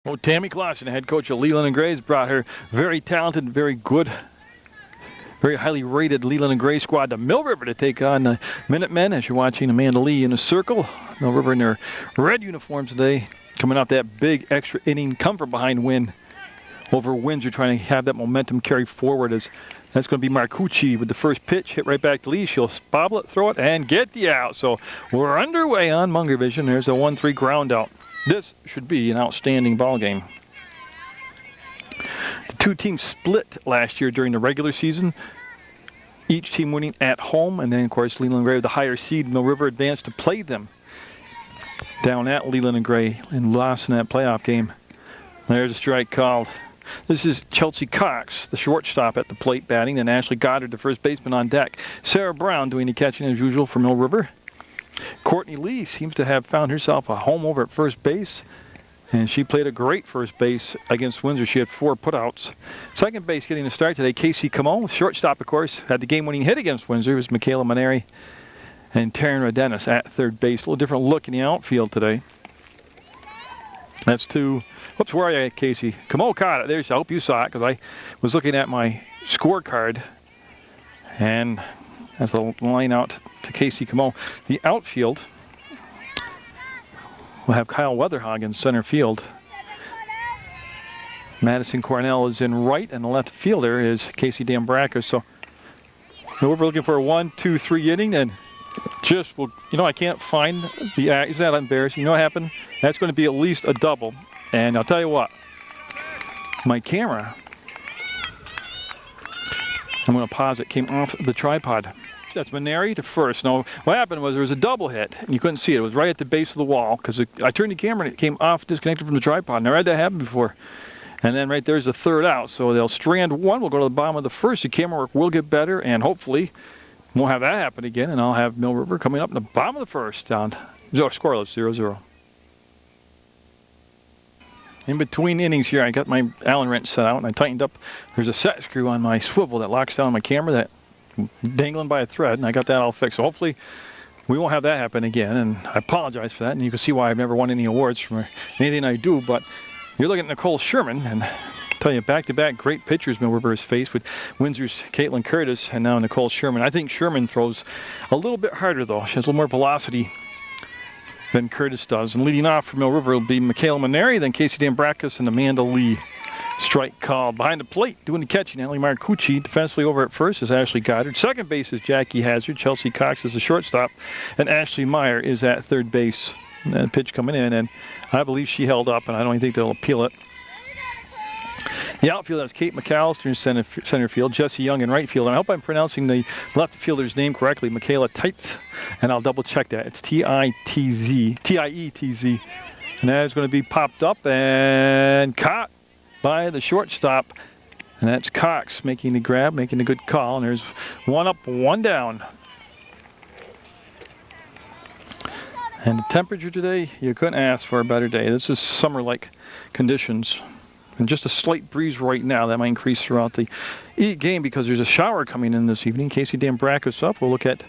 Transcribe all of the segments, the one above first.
Well, Tammy Clausen, head coach of Leland and Gray's, brought her very talented, very good, very highly rated Leland and Gray squad to Mill River to take on the Minutemen. As you're watching Amanda Lee in a circle, Mill River in their red uniforms today, coming off that big extra inning come from behind win over Windsor, trying to have that momentum carry forward. As that's going to be Marcucci with the first pitch, hit right back to Lee. She'll bobble it, throw it, and get the out. So we're underway on Munger Vision. There's a 1-3 ground out. This should be an outstanding ball game. The two teams split last year during the regular season, each team winning at home, and then of course Leland and Gray with the higher seed. Mill River advanced to play them down at Leland and Gray and lost in that playoff game. There's a strike called. This is Chelsea Cox, the shortstop, at the plate batting, and Ashley Goddard, the first baseman, on deck. Sarah Brown doing the catching as usual for Mill River. Courtney Lee seems to have found herself a home over at first base, and she played a great first base against Windsor. She had 4 putouts. Second base getting the start today, Casey Camon. Shortstop, of course, had the game-winning hit against Windsor. It was Michaela Maneri and Taryn Rodenis at third base. A little different look in the outfield today. That's two. Whoops, where are you at, Casey? Camon caught it. There's. I hope you saw it, because I was looking at my scorecard, and that's a line out to Casey Camon. The outfield will have Kyle Weatherhog in center field. Madison Cornell is in right, and the left fielder is Casey Dambraka. So we're looking for a 1-2-3 inning, and just, well, you know, I can't find the, is that embarrassing? You know what happened? That's going to be at least a double. And I'll tell you what, my camera, I'm going to pause it, came off the tripod. That's Maneri to first. Now, what happened was there was a double hit, and you couldn't see it. It was right at the base of the wall, because I turned the camera and it came off, disconnected from the tripod. Never had that happen before. And then right there's the third out. So they'll strand one. We'll go to the bottom of the first. The camera work will get better, and hopefully won't have that happen again. And I'll have Mill River coming up in the bottom of the first down. Scoreless, 0-0. In between innings here, I got my Allen wrench set out, and I tightened up. There's a set screw on my swivel that locks down my camera that dangling by a thread, and I got that all fixed. So hopefully we won't have that happen again, and I apologize for that. And you can see why I've never won any awards for anything I do. But you're looking at Nicole Sherman, and I'll tell you, back-to-back great pitchers Mill River has faced, with Windsor's Caitlin Curtis and now Nicole Sherman. I think Sherman throws a little bit harder, though. She has a little more velocity than Curtis does. And leading off for Mill River will be Michaela Maneri, then Casey Dambracus, and Amanda Lee. Strike called. Behind the plate, doing the catching, Ellie Marcucci. Defensively over at first is Ashley Goddard. Second base is Jackie Hazard. Chelsea Cox is the shortstop, and Ashley Meyer is at third base. And the pitch coming in, and I believe she held up, and I don't think they'll appeal it. The outfield has Kate McAllister in center field, Jesse Young in right field. And I hope I'm pronouncing the left fielder's name correctly, Michaela Teitz, and I'll double check that. It's T-I-E-T-Z. And that is going to be popped up and caught by the shortstop. And that's Cox making the grab, making a good call. And there's one up, one down. And the temperature today, you couldn't ask for a better day. This is summer-like conditions. And just a slight breeze right now. That might increase throughout the game because there's a shower coming in this evening. Casey Dambracus up. We'll look at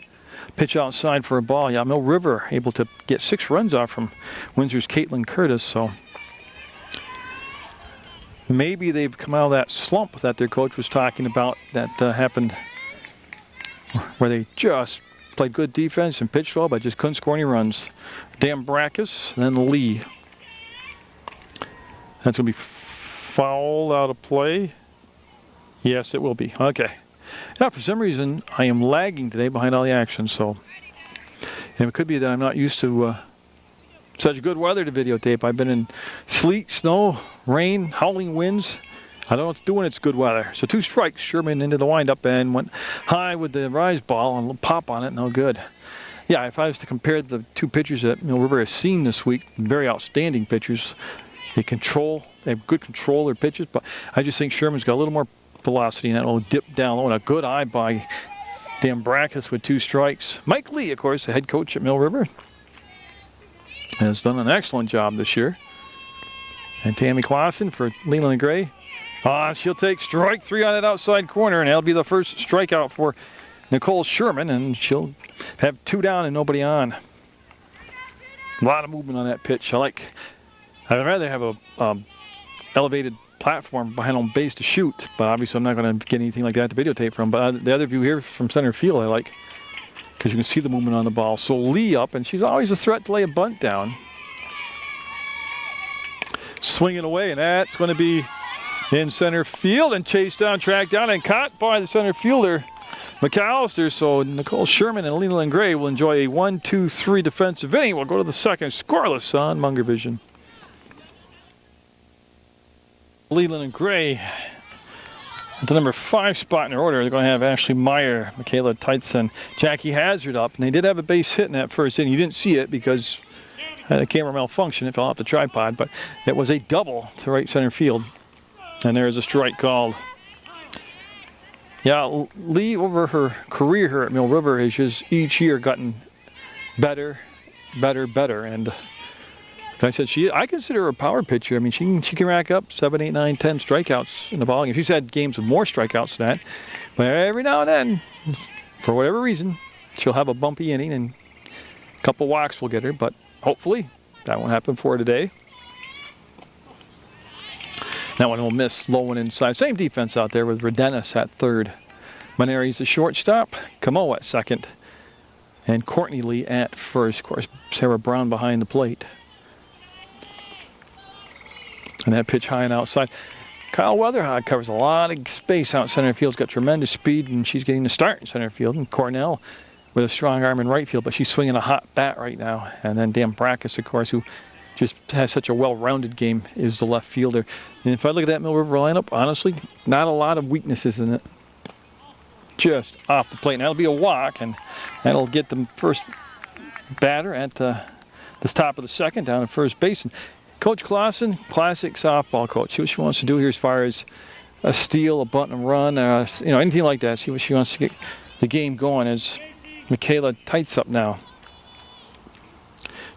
pitch outside for a ball. Yeah, Mill River able to get 6 runs off from Windsor's Caitlin Curtis. So maybe they've come out of that slump that their coach was talking about that happened, where they just played good defense and pitched well, but just couldn't score any runs. Dambracus, then Lee. That's going to be foul out of play. Yes, it will be. Okay. Now, for some reason, I am lagging today behind all the action, so. And it could be that I'm not used to such good weather to videotape. I've been in sleet, snow, rain, howling winds. I don't know what's doing. It's good weather. So 2 strikes. Sherman into the windup and went high with the rise ball and a little pop on it. No good. Yeah, if I was to compare the 2 pitchers that Mill River has seen this week, very outstanding pitchers. They have good control of their pitches, but I just think Sherman's got a little more velocity and that little dip down low, and a good eye by Dambracus with 2 strikes. Mike Lee, of course, the head coach at Mill River, has done an excellent job this year. And Tammy Clausen for Leland and Gray. She'll take strike 3 on that outside corner, and that'll be the first strikeout for Nicole Sherman, and she'll have 2 down and nobody on. A lot of movement on that pitch. I'd rather have a elevated platform behind home base to shoot, but obviously I'm not going to get anything like that to videotape from. But the other view here from center field I like, because you can see the movement on the ball. So Lee up, and she's always a threat to lay a bunt down. Swinging away, and that's going to be in center field, and chased down, tracked down, and caught by the center fielder, McAllister. So Nicole Sherman and Leland Gray will enjoy a 1-2-3 defensive inning. We'll go to the second, scoreless on Munger Vision. Leland and Gray at the number 5 spot in their order. They're going to have Ashley Meyer, Michaela Teitzen, Jackie Hazard up, and they did have a base hit in that first inning. You didn't see it because had a camera malfunction. It fell off the tripod, but it was a double to right center field, and there is a strike called. Yeah, Lee over her career here at Mill River has just each year gotten better, and like I said, I consider her a power pitcher. I mean, she can rack up 7, 8, 9, 10 strikeouts in the ball game. She's had games with more strikeouts than that, but every now and then, for whatever reason, she'll have a bumpy inning, and a couple walks will get her, but hopefully that won't happen for her today. That one will miss, low and inside. Same defense out there with Rodenis at third. Maneri's the shortstop, Camo at second, and Courtney Lee at first. Of course, Sarah Brown behind the plate. And that pitch high and outside. Kyle Weatherhog covers a lot of space out in center field. She's got tremendous speed, and she's getting the start in center field. And Cornell with a strong arm in right field, but she's swinging a hot bat right now. And then Dan Brackus, of course, who just has such a well-rounded game, is the left fielder. And if I look at that Mill River lineup, honestly, not a lot of weaknesses in it. Just off the plate. And that'll be a walk, and that'll get the first batter at the top of the second down at first base. And Coach Clausen, classic softball coach. See what she wants to do here as far as a steal, a bunt and run, anything like that. See what she wants to get the game going. As Michaela Teitz up now.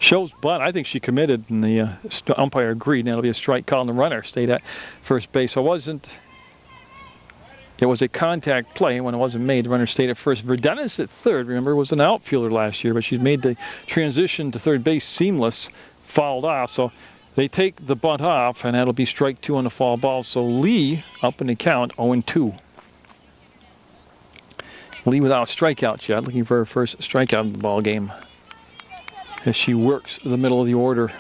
Shows bunt. I think she committed, and the umpire agreed. And that'll be a strike call, and the runner stayed at first base. So it was a contact play when it wasn't made. The runner stayed at first. Verdenis at third, remember, was an outfielder last year, but she's made the transition to third base seamless, fouled off. So they take the bunt off, and that'll be strike 2 on the foul ball. So Lee up in the count, 0-2. Lee without strikeouts yet, looking for her first strikeout in the ball game as she works the middle of the order.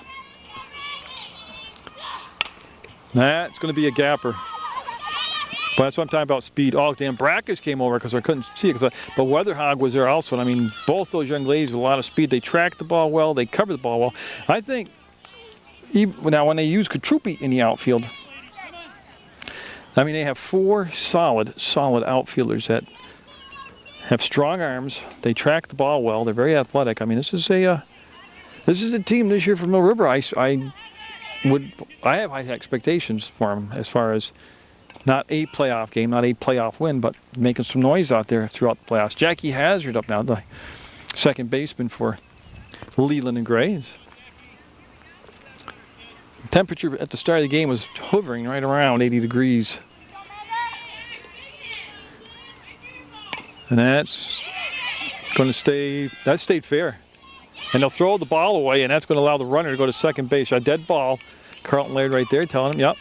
That's going to be a gapper. But that's what I'm talking about, speed. Oh, Dan Brackus came over because I couldn't see it. But Weatherhog was there also. And I mean, both those young ladies with a lot of speed. They track the ball well. They cover the ball well. I think, now when they use Katrupi in the outfield, I mean, they have 4 solid outfielders that have strong arms. They track the ball well. They're very athletic. I mean, this is a team this year from Mill River. I have high expectations for them as far as not a playoff game, not a playoff win, but making some noise out there throughout the playoffs. Jackie Hazard up now, the second baseman for Leland and Gray. The temperature at the start of the game was hovering right around 80 degrees. And that's going to stay, that stayed fair. And they'll throw the ball away, and that's going to allow the runner to go to second base. A dead ball. Carlton Laird right there telling him, yep,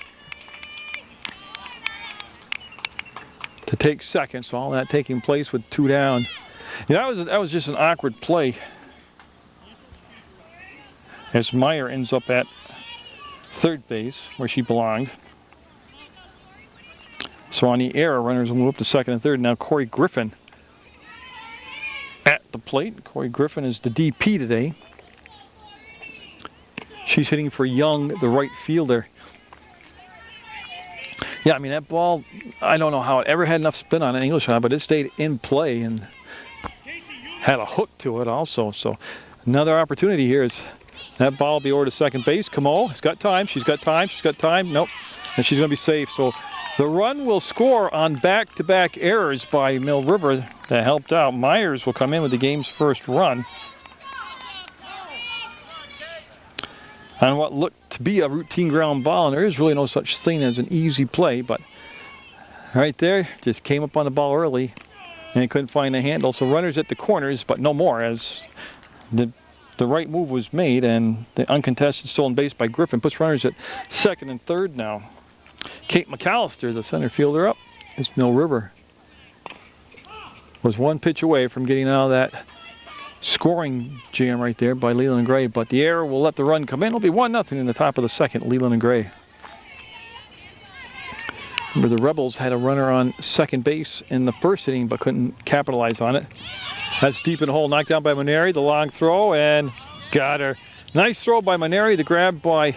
to take second. So all that taking place with 2 down. Yeah, that was just an awkward play, as Meyer ends up at third base where she belonged. So on the error, runners will move up to second and third. Now Corey Griffin at the plate. Corey Griffin is the DP today. She's hitting for Young, the right fielder. Yeah, I mean, that ball, I don't know how it ever had enough spin on an English shot, but it stayed in play and had a hook to it also. So another opportunity here is that ball will be over to second base. Camo has got time. She's got time. She's got time. Nope. And she's going to be safe. So the run will score on back-to-back errors by Mill River that helped out. Myers will come in with the game's first run on what looked to be a routine ground ball, and there is really no such thing as an easy play, but right there, just came up on the ball early and couldn't find the handle. So runners at the corners, but no more, as the right move was made, and the uncontested stolen base by Griffin puts runners at second and third now. Kate McAllister, the center fielder, up. It's Mill River. Was one pitch away from getting out of that scoring jam right there by Leland and Gray, but the error will let the run come in. It'll be 1-0 in the top of the second, Leland and Gray. Remember, the Rebels had a runner on second base in the first inning, but couldn't capitalize on it. That's deep in the hole, knocked down by Maneri, the long throw, and got her. Nice throw by Maneri, the grab by,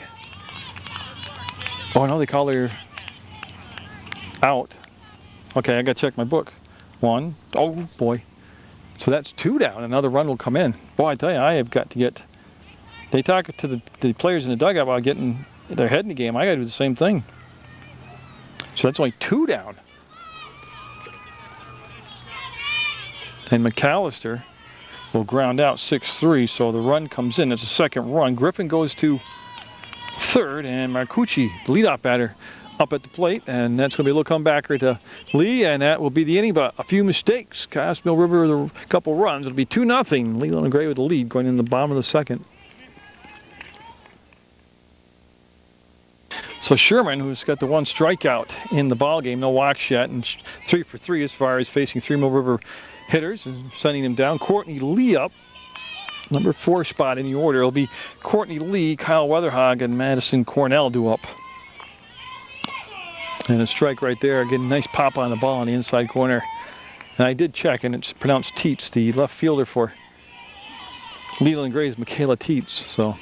oh no, they call her out. Okay, I gotta check my book. 1, oh boy. So that's 2 down, another run will come in. Boy, I tell you, I have got to get, they talk to the players in the dugout about getting their head in the game. I gotta do the same thing. So that's only 2 down. And McAllister will ground out 6-3, so the run comes in. It's a second run. Griffin goes to third, and Marcucci, the leadoff batter, up at the plate, and that's going to be a little comebacker to Lee, and that will be the inning, but a few mistakes cost Mill River a couple runs. It'll be 2-0. Leland and Gray with the lead going in the bottom of the second. So Sherman, who's got the 1 strikeout in the ball game, no walks yet, and 3 for 3 as far as facing 3 Mill River hitters and sending them down. Courtney Lee up, number 4 spot in the order. It'll be Courtney Lee, Kyle Weatherhog, and Madison Cornell due up. And a strike right there. Getting a nice pop on the ball on the inside corner. And I did check, and it's pronounced Teets. The left fielder for Leland Gray is Michaela Teets. So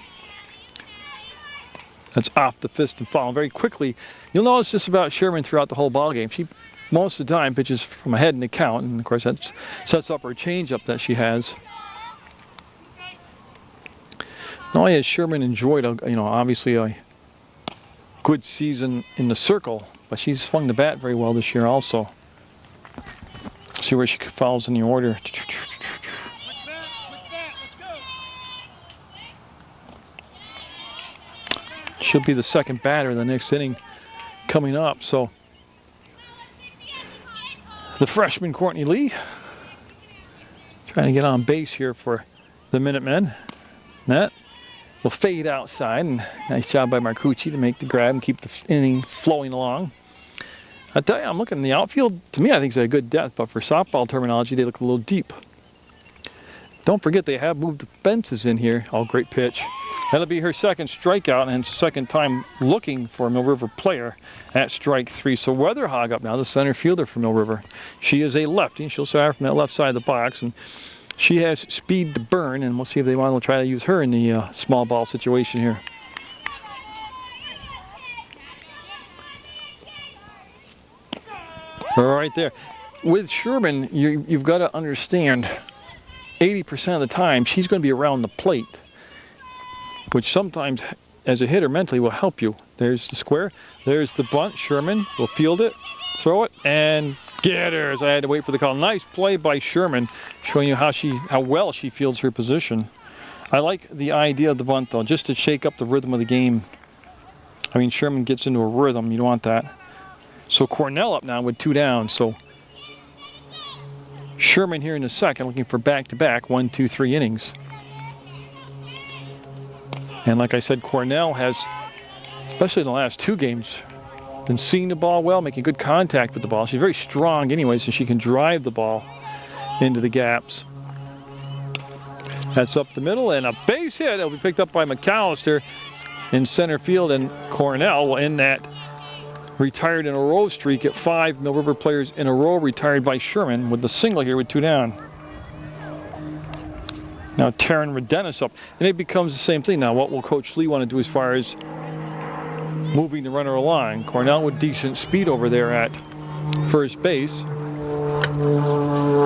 that's off the fist and foul. Very quickly, you'll notice this about Sherman throughout the whole ball game. She most of the time pitches from ahead in the count, and of course that sets up her changeup that she has. Not only has Sherman enjoyed, obviously a good season in the circle, but she's swung the bat very well this year also. See where she falls in the order. She'll be the second batter in the next inning coming up. So the freshman Courtney Lee trying to get on base here for the Minutemen. That will fade outside, and nice job by Marcucci to make the grab and keep the inning flowing along. I tell you, I'm looking in the outfield. To me, I think it's a good depth, but for softball terminology, they look a little deep. Don't forget they have moved the fences in here. Oh, great pitch. That'll be her second strikeout, and second time looking for a Mill River player at strike 3. So Weatherhog up now, the center fielder for Mill River. She is a lefty. She'll start from that left side of the box, and she has speed to burn, and we'll see if they want to try to use her in the small ball situation here. Right there. With Sherman, you've got to understand 80% of the time she's going to be around the plate, which sometimes as a hitter mentally will help you. There's the square, there's the bunt. Sherman will field it, throw it, and get her. As I had to wait for the call. Nice play by Sherman, showing you how well she fields her position. I like the idea of the bunt though, just to shake up the rhythm of the game. I mean, Sherman gets into a rhythm, you don't want that. So Cornell up now with 2 down. So Sherman here in the second, looking for back-to-back 1, 2, 3 innings. And like I said, Cornell has, especially in the last 2 games, been seeing the ball well, making good contact with the ball. She's very strong anyway, so she can drive the ball into the gaps. That's up the middle, and a base hit. It'll be picked up by McAllister in center field, and Cornell will end that retired in a row streak at 5 Mill River players in a row retired by Sherman with the single here with 2 down. Now Taryn Redenis up, and it becomes the same thing now. What will Coach Lee want to do as far as moving the runner along? Cornell with decent speed over there at first base.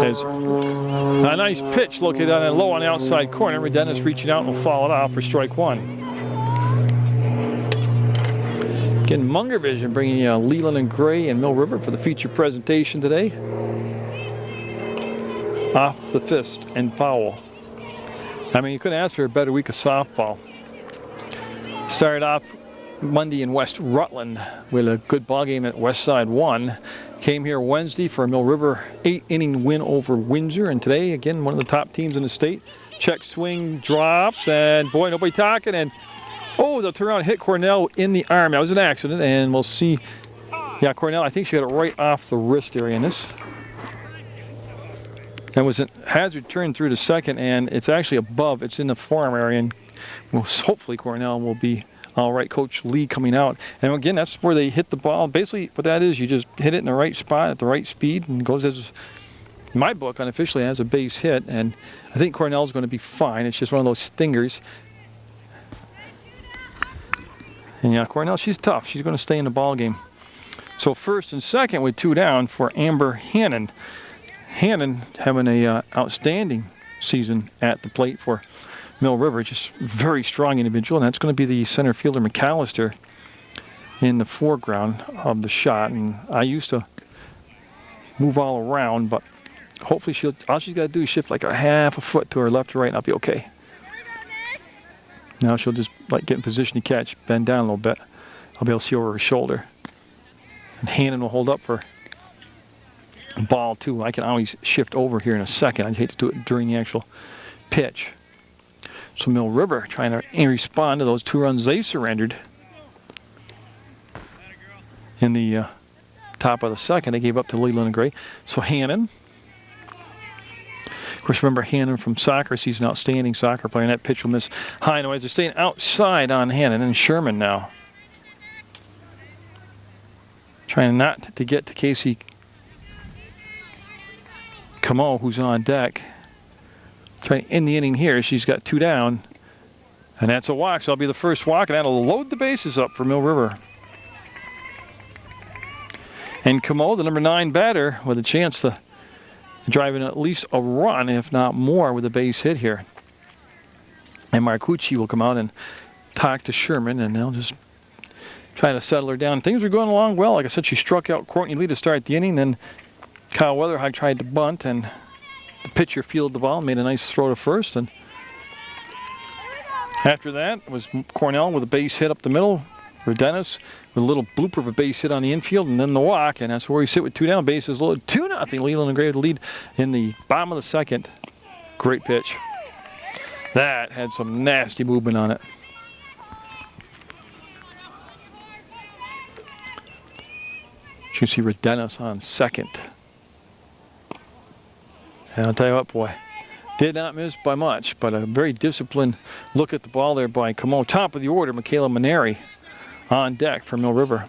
As a nice pitch located on a low on the outside corner. Redenis reaching out and will foul it off for strike 1. Again, Munger Vision bringing you Leland and Gray and Mill River for the feature presentation today. Off the fist and foul. I mean, you couldn't ask for a better week of softball. Started off Monday in West Rutland with a good ball game at Westside 1. Came here Wednesday for a Mill River 8-inning win over Windsor, and today again one of the top teams in the state. Check swing drops, and boy, nobody talking, and oh, they'll turn around and hit Cornell in the arm. That was an accident, and we'll see Yeah, Cornell, I think she got it right off the wrist area in this. That was a hazard turn through to second, and it's actually above. It's in the forearm area, and hopefully Cornell will be all right. Coach Lee coming out. And again, that's where they hit the ball. Basically, what that is, you just hit it in the right spot at the right speed, and it goes as, in my book, unofficially as a base hit. And I think Cornell's going to be fine. It's just one of those stingers. And yeah, Cornell, she's tough. She's going to stay in the ball game. So first and second with 2 down for Amber Hannon. Hannon having a outstanding season at the plate for Mill River. Just very strong individual, and that's going to be the center fielder McAllister in the foreground of the shot. And I used to move all around, but hopefully all she's got to do is shift like a half a foot to her left or right, and I'll be okay. Now she'll just like get in position to catch, bend down a little bit. I'll be able to see over her shoulder. And Hannon will hold up for ball too. I can always shift over here in a second. I'd hate to do it during the actual pitch. So Mill River trying to respond to those 2 runs they surrendered in the top of the second. They gave up to Leland and Gray. So Hannon. Of course, remember Hannon from soccer. She's an outstanding soccer player, and that pitch will miss high and away. They're staying outside on Hannon, and Sherman now trying not to get to Casey Camo, who's on deck. Trying to end the inning here. She's got 2 down, and that's a walk. So that'll be the first walk, and that'll load the bases up for Mill River. And Camo, the number 9 batter, with a chance to drive in at least a run, if not more, with a base hit here. And Marcucci will come out and talk to Sherman, and they'll just try to settle her down. Things were going along well. Like I said, she struck out Courtney Lee to start the inning. Then Kyle Weatherhog tried to bunt, and the pitcher fielded the ball, made a nice throw to first. And after that was Cornell with a base hit up the middle. Dennis with a little blooper of a base hit on the infield, and then the walk, and that's where we sit with 2 down, bases loaded. 2-0. Leland and Gray with the lead in the bottom of the second. Great pitch. That had some nasty movement on it. You can see Dennis on second. And I'll tell you what, boy, did not miss by much, but a very disciplined look at the ball there by Camo. Top of the order, Michaela Maneri on deck for Mill River.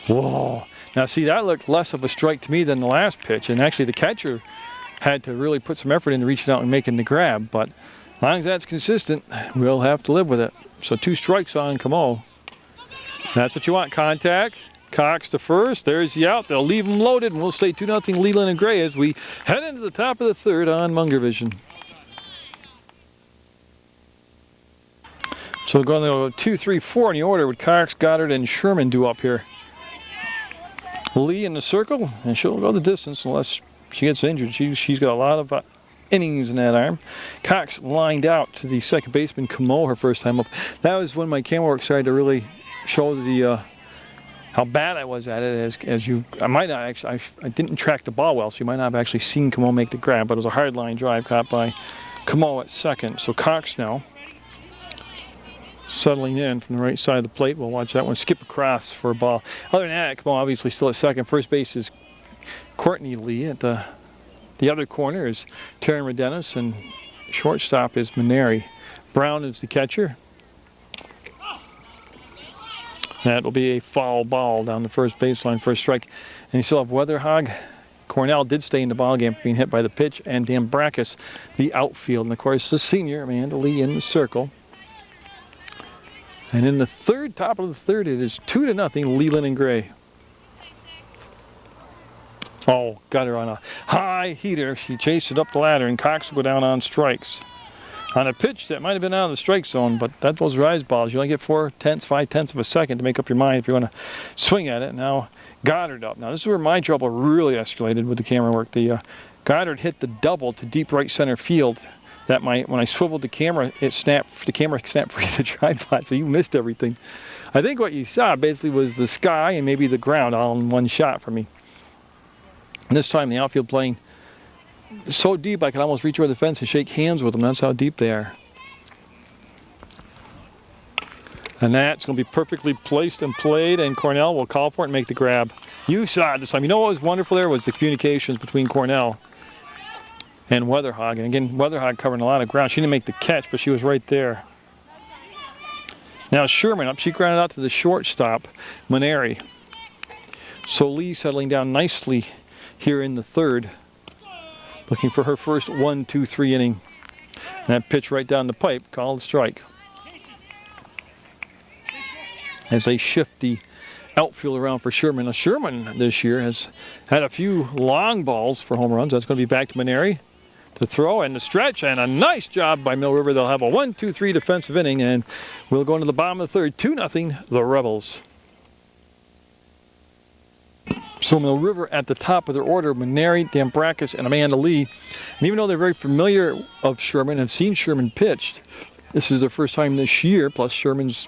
Whoa. Now see, that looked less of a strike to me than the last pitch, and actually the catcher had to really put some effort into reaching out and making the grab, but as long as that's consistent, we'll have to live with it. So 2 strikes on Camo. That's what you want. Contact. Cox to first. There's the out. They'll leave him loaded, and we'll stay 2-0 Leland and Gray as we head into the top of the third on Munger Vision. So we're going to go 2, 3, 4 in the order with Cox, Goddard, and Sherman due up here. Lee in the circle, and she'll go the distance unless she gets injured. She's got a lot of innings in that arm. Cox lined out to the second baseman, Camo, her first time up. That was when my camera work started to really show the how bad I was at it. I might not actually, I didn't track the ball well, so you might not have actually seen Camo make the grab, but it was a hard line drive caught by Camo at second. So Cox now settling in from the right side of the plate. We'll watch that one skip across for a ball. Other than that, Camo obviously still at second. First base is Courtney Lee. At the other corner is Taryn Rodenis, and shortstop is Maneri. Brown is the catcher. That will be a foul ball down the first baseline for a strike. And you still have Weatherhog. Cornell did stay in the ballgame for being hit by the pitch, and Dan Brackus, the outfield. And of course, the senior, Amanda Lee, in the circle. And in the third, top of the third, it is 2-0 Leland and Gray. Oh, got her on a high heater. She chased it up the ladder, and Cox will go down on strikes. On a pitch that might have been out of the strike zone, but that's those rise balls. You only get 4/10, 5/10 of a second to make up your mind if you want to swing at it. Now, Goddard up. Now, this is where my trouble really escalated with the camera work. The Goddard hit the double to deep right center field. That when I swiveled the camera, the camera snapped free of the tripod, so you missed everything. I think what you saw basically was the sky and maybe the ground all in one shot for me. And this time the outfield playing so deep I could almost reach over the fence and shake hands with them. That's how deep they are. And that's going to be perfectly placed and played, and Cornell will call for it and make the grab. You saw it this time. You know what was wonderful there was the communications between Cornell and Weatherhog. And again, Weatherhog covering a lot of ground. She didn't make the catch, but she was right there. Now Sherman up. She grounded out to the shortstop, Maneri. So Lee settling down nicely here in the third, looking for her first 1-2-3 inning. And that pitch right down the pipe, called strike. As they shift the outfield around for Sherman. Now Sherman this year has had a few long balls for home runs. That's going to be back to Maneri to throw and the stretch, and a nice job by Mill River. They'll have a 1-2-3 defensive inning, and we'll go into the bottom of the third. 2-0, the Rebels. So Mill River at the top of their order, Maneri, Dambrakis, and Amanda Lee. And even though they're very familiar of Sherman and have seen Sherman pitched, this is their first time this year, plus Sherman's,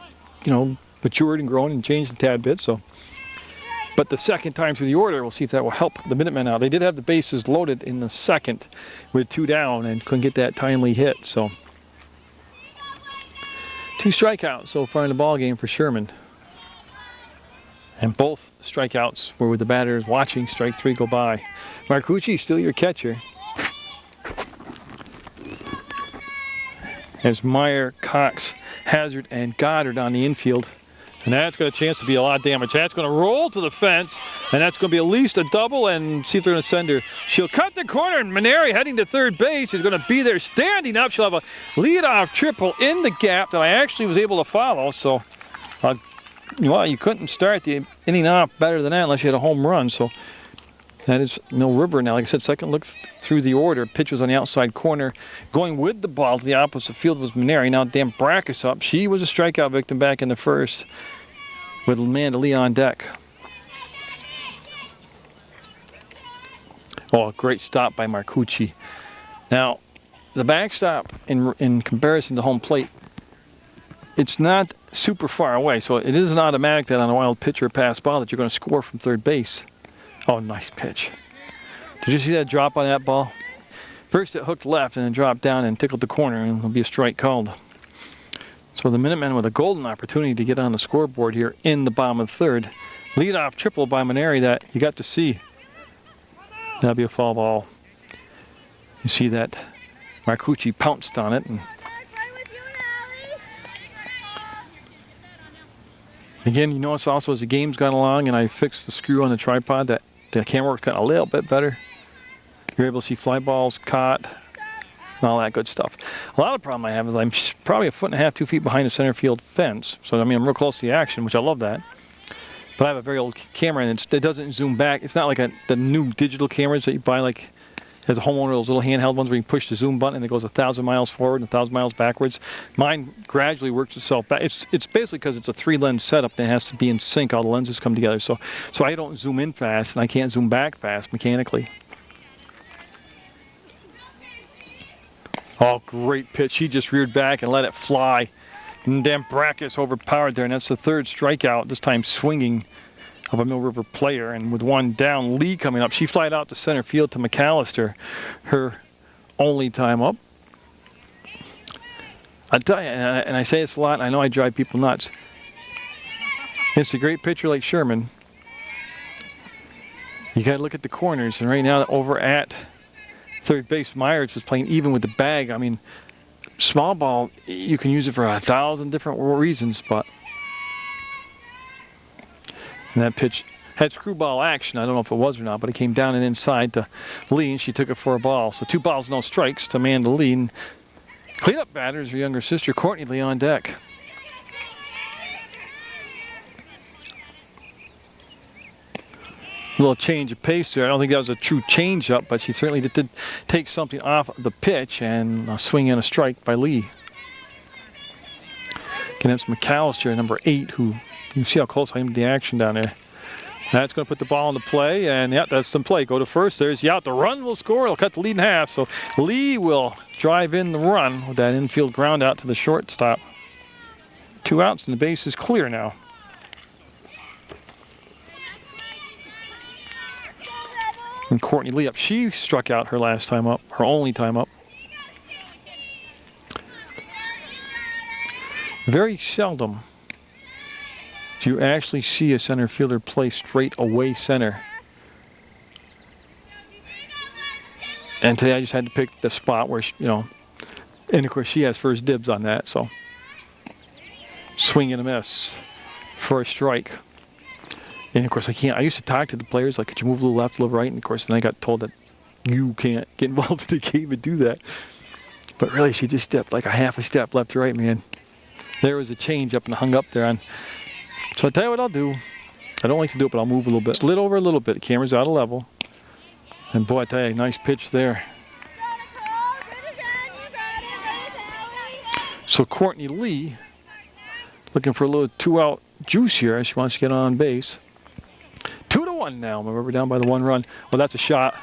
matured and grown and changed a tad bit. So, but the second time through the order, we'll see if that will help the Minutemen out. They did have the bases loaded in the second with 2 down and couldn't get that timely hit. So 2 strikeouts so far in the ball game for Sherman. And both strikeouts were with the batters watching strike 3 go by. Marcucci, still your catcher. As Meyer, Cox, Hazard, and Goddard on the infield. And that's got a chance to be a lot of damage. That's going to roll to the fence, and that's going to be at least a double, and see if they're going to send her. She'll cut the corner, and Maneri heading to third base is going to be there standing up. She'll have a leadoff triple in the gap that I actually was able to follow. So, well, you couldn't start the inning off better than that unless you had a home run. So that is Mill River now. Like I said, second look through the order. Pitch was on the outside corner. Going with the ball to the opposite field was Maneri. Now Dambrakis up. She was a strikeout victim back in the first with Amanda Lee on deck. Oh, a great stop by Marcucci. Now, the backstop in comparison to home plate, it's not super far away, so it isn't automatic that on a wild pitch or pass ball that you're going to score from third base. Oh, nice pitch. Did you see that drop on that ball? First it hooked left and then dropped down and tickled the corner, and it'll be a strike called. So the Minutemen with a golden opportunity to get on the scoreboard here in the bottom of the third. Leadoff triple by Maneri that you got to see. That'll be a foul ball. You see that Marcucci pounced on it. And again, you notice also as the game's gone along and I fixed the screw on the tripod that the camera work's gotten a little bit better. You're able to see fly balls caught and all that good stuff. A lot of the problem I have is I'm probably 1.5 feet, 2 feet behind the center field fence. So, I mean, I'm real close to the action, which I love that. But I have a very old camera and it doesn't zoom back. It's not like the new digital cameras that you buy, like as a homeowner, those little handheld ones where you push the zoom button and it goes 1,000 miles forward and 1,000 miles backwards. Mine gradually works itself back. It's basically because it's a 3-lens setup and it has to be in sync. All the lenses come together. So I don't zoom in fast and I can't zoom back fast mechanically. Oh, great pitch. He just reared back and let it fly. And Dambrakis overpowered there, and that's the third strikeout, this time swinging, of a Mill River player. And with 1 down, Lee coming up. She flied out to center field to McAllister, her only time up. I tell you, and I say this a lot, and I know I drive people nuts. It's a great pitcher like Sherman. You got to look at the corners, and right now over at third base, Myers was playing even with the bag. I mean, small ball, you can use it for 1,000 different reasons, but and that pitch had screwball action. I don't know if it was or not, but it came down and inside to Lee, and she took it for a ball. So 2 balls, no strikes to Amanda Lee. And cleanup batters, her younger sister, Courtney Lee, on deck. A little change of pace there. I don't think that was a true change-up, but she certainly did take something off the pitch and a swing and a strike by Lee. Again, that's McAllister, number 8, who you can see how close I am to the action down there. That's going to put the ball into play, and yeah, that's some play. Go to first. There's Yout. The run will score. It'll cut the lead in half. So Lee will drive in the run with that infield ground out to the shortstop. 2 outs, and the base is clear now. And Courtney Lee up. She struck out her last time up, her only time up. Very seldom you actually see a center fielder play straight away center. And today I just had to pick the spot where, you know, and of course she has first dibs on that, so. Swing and a miss for a strike. And of course I used to talk to the players, like, could you move a little left, a little right? And of course then I got told that you can't get involved in the game and do that. But really, she just stepped like a half a step left to right, man. There was a change up and hung up there on. So I'll tell you what I'll do. I don't like to do it, but I'll move a little bit. Slid over a little bit. The camera's out of level. And boy, I tell you, nice pitch there. So Courtney Lee, looking for a little 2-out juice here. She wants to get on base. 2-1 now. We're down by the 1 run. Well, that's a shot.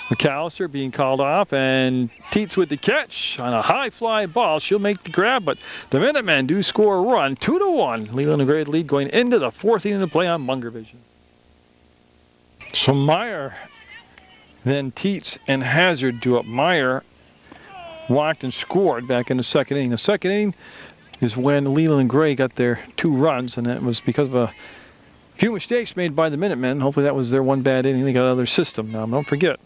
McAllister being called off, and Teets with the catch on a high fly ball. She'll make the grab, but the Minutemen do score a run. 2-1. Leland a great lead going into the 4th inning of play on Munger Vision. So Meyer, then Teets and Hazard do up. Meyer walked and scored back in the 2nd inning. The 2nd inning is when Leland and Gray got their 2 runs, and it was because of a few mistakes made by the Minutemen. Hopefully that was their one bad inning. They got out of their system. Now, don't forget,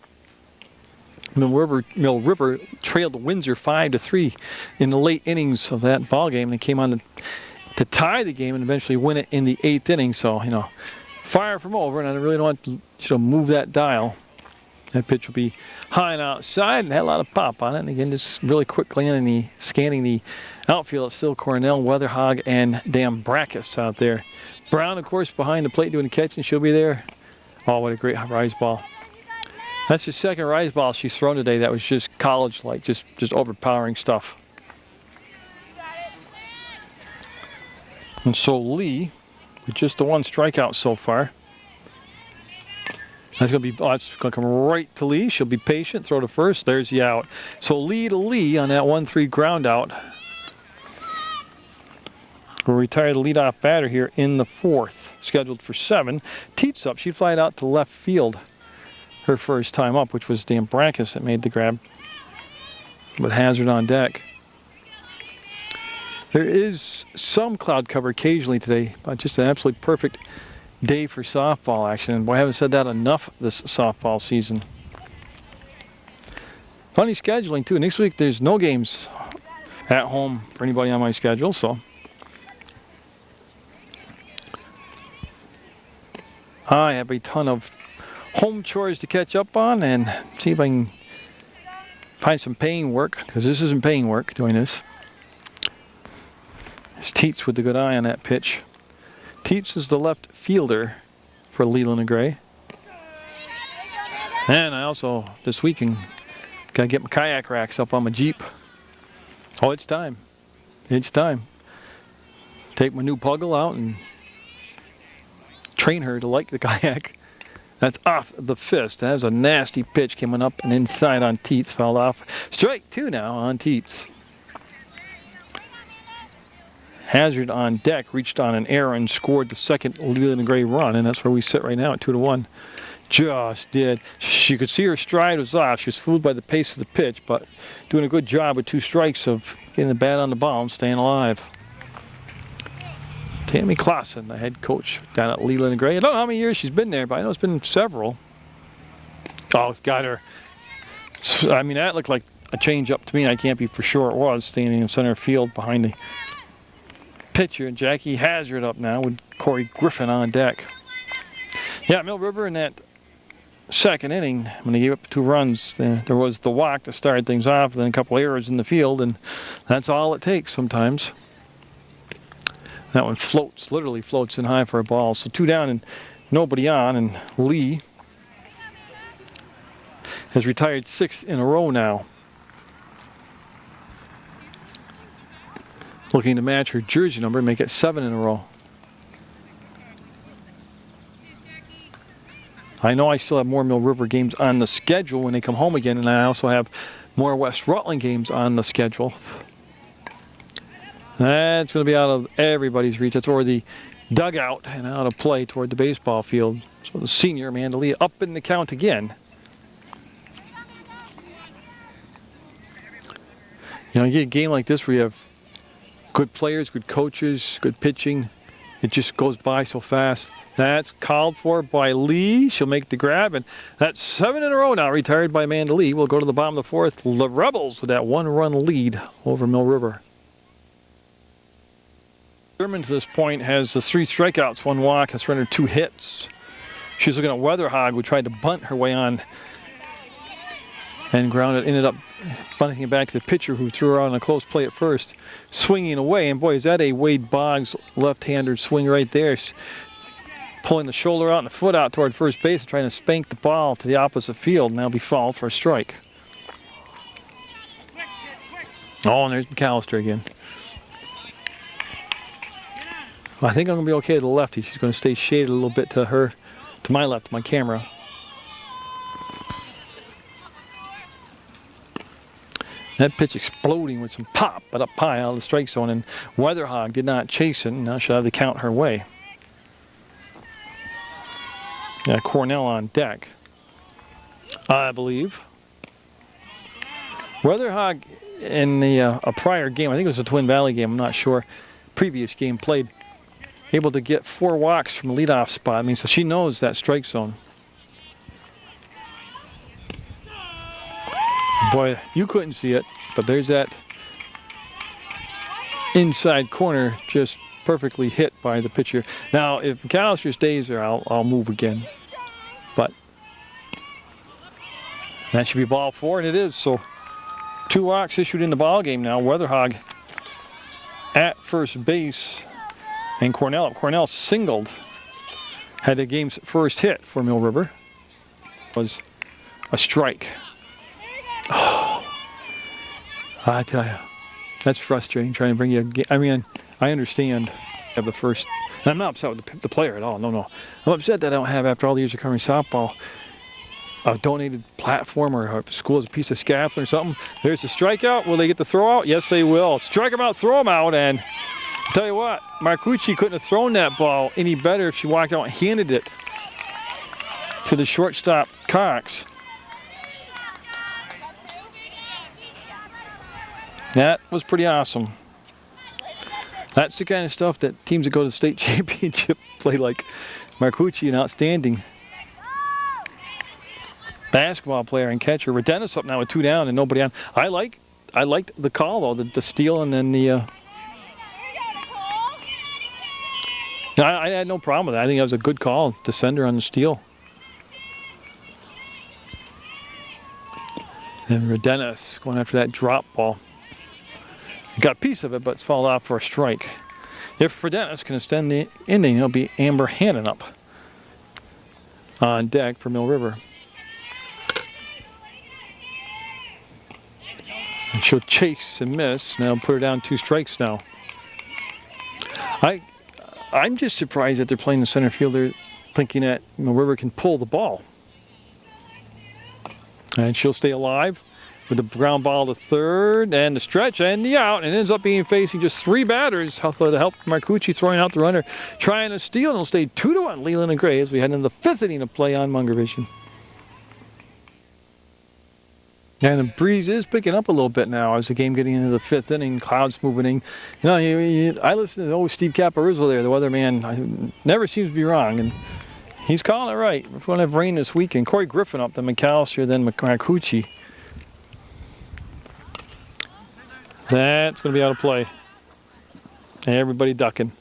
Mill River trailed Windsor 5-3 in the late innings of that ball game. They came on to tie the game and eventually win it in the 8th inning. So, you know, fire from over, and I really don't want to move that dial. That pitch will be high and outside, and had a lot of pop on it. And again, just really quick scanning the outfield. It's still Cornell, Weatherhog, and Dambracus out there. Brown, of course, behind the plate doing the catch, and she'll be there. Oh, what a great rise ball. That's the 2nd rise ball she's thrown today. That was just college-like, just overpowering stuff. And so Lee, with just the 1 strikeout so far. That's going to come right to Lee. She'll be patient, throw to first. There's the out. So Lee to Lee on that 1-3 ground out. We'll retire the leadoff batter here in the 4th, scheduled for 7. Teets up. She flied out to left field her first time up, which was Dambracus that made the grab, with Hazard on deck. There is some cloud cover occasionally today, but just an absolutely perfect day for softball action. And boy, I haven't said that enough this softball season. Funny scheduling too. Next week there's no games at home for anybody on my schedule, so I have a ton of home chores to catch up on and see if I can find some paying work, because this isn't paying work doing this. It's Teets with the good eye on that pitch. Teets is the left fielder for Leland and Gray. And I also, this weekend, got to get my kayak racks up on my Jeep. Oh, it's time. It's time. Take my new Puggle out and train her to like the kayak. That's off the fist. That was a nasty pitch coming up and inside on Teets. Fouled off. Strike 2 now on Teets. Hazard on deck, reached on an error and scored the 2nd Leland and Gray run, and that's where we sit right now at 2-1. Just did. She could see her stride was off. She was fooled by the pace of the pitch, but doing a good job with 2 strikes of getting the bat on the ball and staying alive. Tammy Clausen, the head coach down at Leland and Gray. I don't know how many years she's been there, but I know it's been several. Oh, got her. I mean, that looked like a change up to me. I can't be for sure it was, standing in center field behind the pitcher. And Jackie Hazard up now with Corey Griffin on deck. Yeah, Mill River in that 2nd inning, when they gave up 2 runs, there was the walk to start things off, then a couple errors in the field, and that's all it takes sometimes. That one floats, literally floats in high for a ball. So 2 down and nobody on, and Lee has retired 6 in a row now. Looking to match her jersey number and make it 7 in a row. I know I still have more Mill River games on the schedule when they come home again, and I also have more West Rutland games on the schedule. That's going to be out of everybody's reach. That's over the dugout and out of play toward the baseball field. So the senior, Amanda Lee, up in the count again. You know, you get a game like this where you have good players, good coaches, good pitching, It just goes by so fast. That's called for by Lee. She'll make the grab, and that's 7 in a row now, retired by Amanda Lee. We'll go to the bottom of the 4th. The Rebels with that 1-run lead over Mill River. Sherman to this point has the 3 strikeouts, 1 walk, has surrendered 2 hits. She's looking at Weatherhog, who tried to bunt her way on and grounded, ended up bunting it back to the pitcher, who threw her out on a close play at first, swinging away. And boy, is that a Wade Boggs left-hander swing right there. She's pulling the shoulder out and the foot out toward first base, trying to spank the ball to the opposite field, and that'll be fouled for a strike. Oh, and there's McAllister again. I think I'm going to be okay to the lefty. She's going to stay shaded a little bit to her, to my left, my camera. That pitch exploding with some pop, but up high out of the strike zone, and Weatherhog did not chase it, and now she'll have the count her way. Yeah, Cornell on deck, I believe. Weatherhog in the a prior game, I think it was the Twin Valley game, I'm not sure, previous game played, able to get 4 walks from the leadoff spot. I mean, so she knows that strike zone. Boy, you couldn't see it, but there's that inside corner just perfectly hit by the pitcher. Now, if McAllister stays there, I'll move again. But that should be ball 4, and it is. So 2 walks issued in the ball game now. Weatherhog at first base, and Cornell singled, had the game's first hit for Mill River. Was a strike. Oh, I tell you, that's frustrating trying to bring you a game. I mean, I understand of the first, and I'm not upset with the player at all, no. I'm upset that I don't have, after all the years of covering softball, a donated platform or a school as a piece of scaffolding or something. There's the strikeout. Will they get the throw out? Yes, they will. Strike them out, throw them out, and I'll tell you what, Marcucci couldn't have thrown that ball any better if she walked out and handed it to the shortstop, Cox. That was pretty awesome. That's the kind of stuff that teams that go to the state championship play like. Marcucci, an outstanding basketball player and catcher. Redenis up now with 2 down and nobody on. I liked the call though, the steal, and then the. I had no problem with that. I think that was a good call to send her on the steal. And Redenis going after that drop ball. Got a piece of it, but it's fouled off for a strike. If Redenis can extend the inning, it'll be Amber Hannon up on deck for Mill River. And she'll chase and miss. Now put her down 2 strikes now. I'm just surprised that they're playing the center fielder thinking that Mill River can pull the ball. And she'll stay alive with the ground ball to third and the stretch and the out, and ends up being facing just 3 batters to help Marcucci throwing out the runner, trying to steal, and it'll stay 2-1 Leland and Gray as we head into the 5th inning of play on Munger Vision. And the breeze is picking up a little bit now as the game getting into the 5th inning, clouds moving in. You know, I listen to Steve Caparizzo there, the weatherman, never seems to be wrong, and he's calling it right. We're going to have rain this weekend. Corey Griffin up, then McAllister, then Marcucci. That's going to be out of play. And everybody ducking.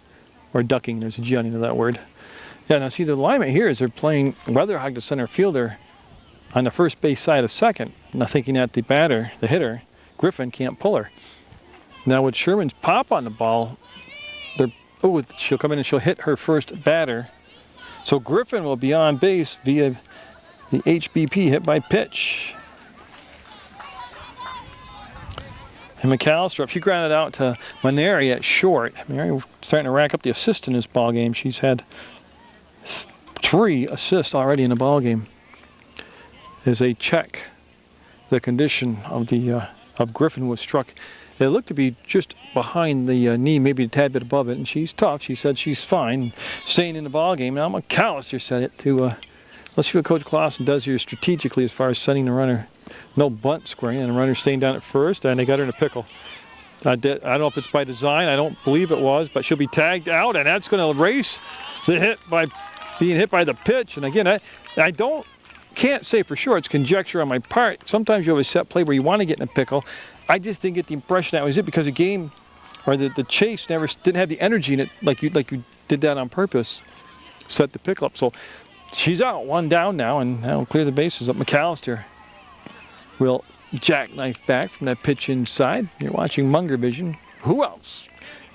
Or ducking, there's a G on the end of that word. Yeah, now see the alignment here is they're playing Weatherhog to center fielder on the first base side of second. Now thinking that the batter, the hitter, Griffin, can't pull her. Now with Sherman's pop on the ball, she'll come in and she'll hit her first batter. So Griffin will be on base via the HBP, hit by pitch. And McAllister up, she grounded out to Maneri at short. Maneri starting to rack up the assists in this ball game. She's had 3 assists already in the ball game. As they check the condition of the of Griffin was struck. It looked to be just behind the knee, maybe a tad bit above it, and she's tough. She said she's fine, staying in the ball game. Now McAllister said it to. Let's see what Coach Clausen does here strategically as far as setting the runner. No bunt squaring, and the runner staying down at first, and they got her in a pickle. I don't know if it's by design. I don't believe it was, but she'll be tagged out, and that's going to erase the hit by being hit by the pitch. And again, I can't say for sure. It's conjecture on my part. Sometimes you have a set play where you want to get in a pickle. I just didn't get the impression that was it, because the game or the chase didn't have the energy in it like you did that on purpose. Set the pickle up. So she's out, 1 down now, and that'll clear the bases up. McAllister will jackknife back from that pitch inside. You're watching Munger Vision. Who else?